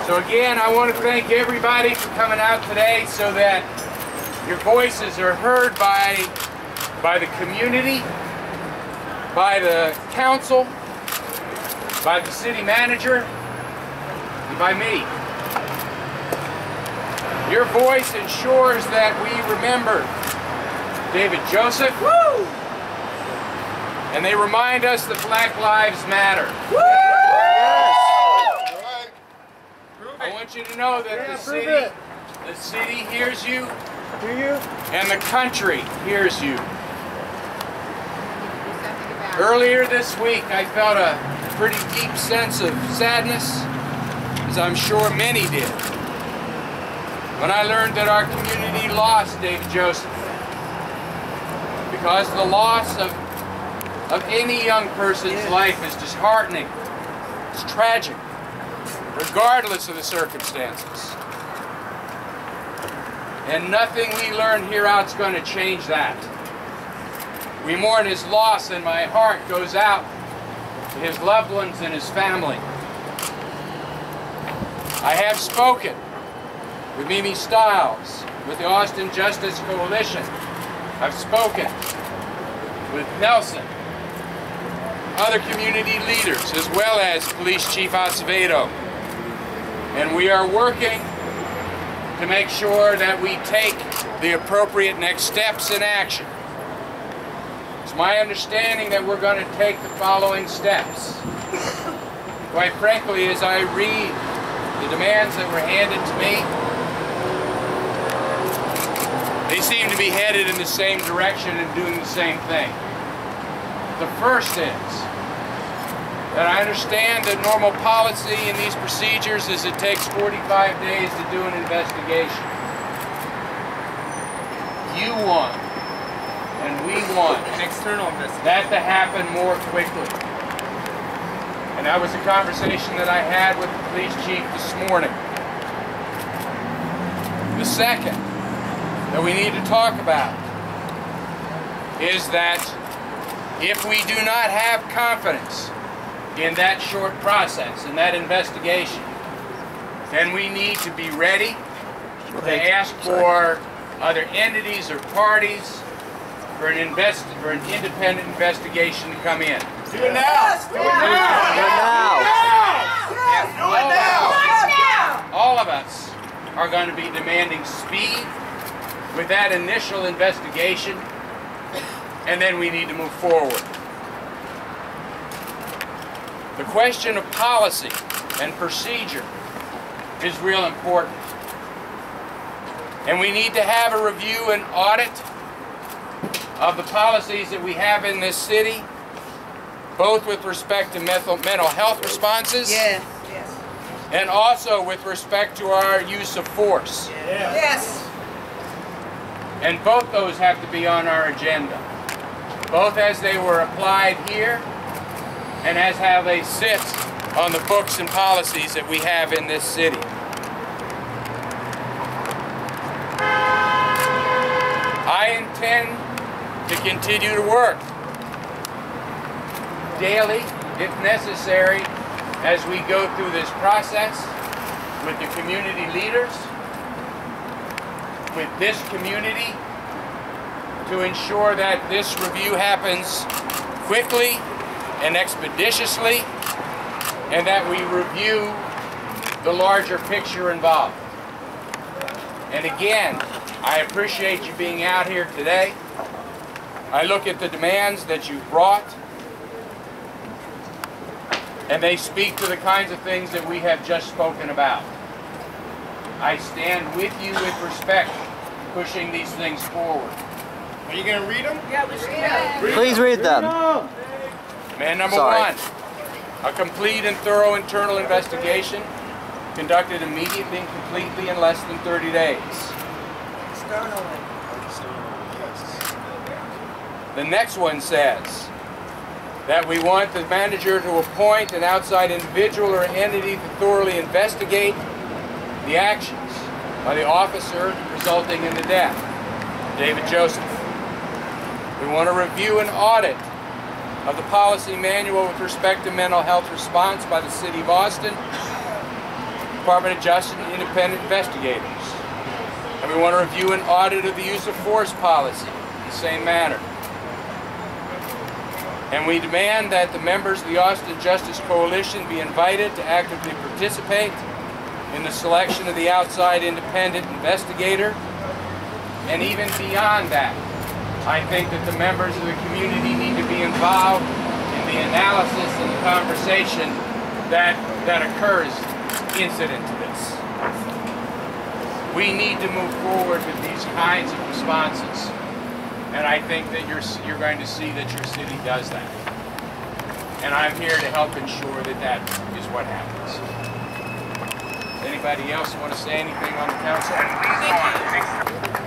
So again, I want to thank everybody for coming out today so that your voices are heard by the community, by the council, by the city manager, and by me. Your voice ensures that we remember David Joseph, woo! And they remind us that Black Lives Matter. Woo! Yes. I want you to know that the city hears you, and the country hears you. Earlier this week, I felt a pretty deep sense of sadness, as I'm sure many did, when I learned that our community lost David Joseph. Because the loss of any young person's life is disheartening. It's tragic, regardless of the circumstances. And nothing we learn here out is going to change that. We mourn his loss, and my heart goes out to his loved ones and his family. I have spoken with Mimi Stiles, with the Austin Justice Coalition. I've spoken with Nelson, other community leaders, as well as Police Chief Acevedo. And we are working to make sure that we take the appropriate next steps in action. It's my understanding that we're going to take the following steps. Quite frankly, as I read the demands that were handed to me, they seem to be headed in the same direction and doing the same thing. The first is that I understand that normal policy in these procedures is it takes 45 days to do an investigation. You want, and we want, an external investigation, that to happen more quickly. And that was a conversation that I had with the police chief this morning. The second that we need to talk about is that if we do not have confidence in that short process, in that investigation, then we need to be ready to ask for other entities or parties for an independent investigation to come in. Do it now! Do it now! Do it now! All of us are going to be demanding speed with that initial investigation, and then we need to move forward. The question of policy and procedure is real important. And we need to have a review and audit of the policies that we have in this city, both with respect to mental health responses, and also with respect to our use of force. Yes. And both those have to be on our agenda, both as they were applied here and as how they sit on the books and policies that we have in this city. I intend to continue to work daily, if necessary, as we go through this process with the community leaders, with this community, to ensure that this review happens quickly and expeditiously, and that we review the larger picture involved. And again, I appreciate you being out here today. I look at the demands that you've brought, and they speak to the kinds of things that we have just spoken about. I stand with you with respect, pushing these things forward. Are you going to read them? Yeah, we should. Please read them. Man number one, a complete and thorough internal investigation conducted immediately and completely in less than 30 days. Externally. The next one says that we want the manager to appoint an outside individual or entity to thoroughly investigate the actions by the officer resulting in the death of David Joseph. We want to review an audit of the policy manual with respect to mental health response by the City of Austin. Department of Justice and independent investigators. And we want to review an audit of the use of force policy in the same manner. And we demand that the members of the Austin Justice Coalition be invited to actively participate in the selection of the outside independent investigator. And even beyond that, I think that the members of the community need to be involved in the analysis and the conversation that occurs incident to this. We need to move forward with these kinds of responses. And I think that you're going to see that your city does that. And I'm here to help ensure that that is what happens. Does anybody else want to say anything on the council?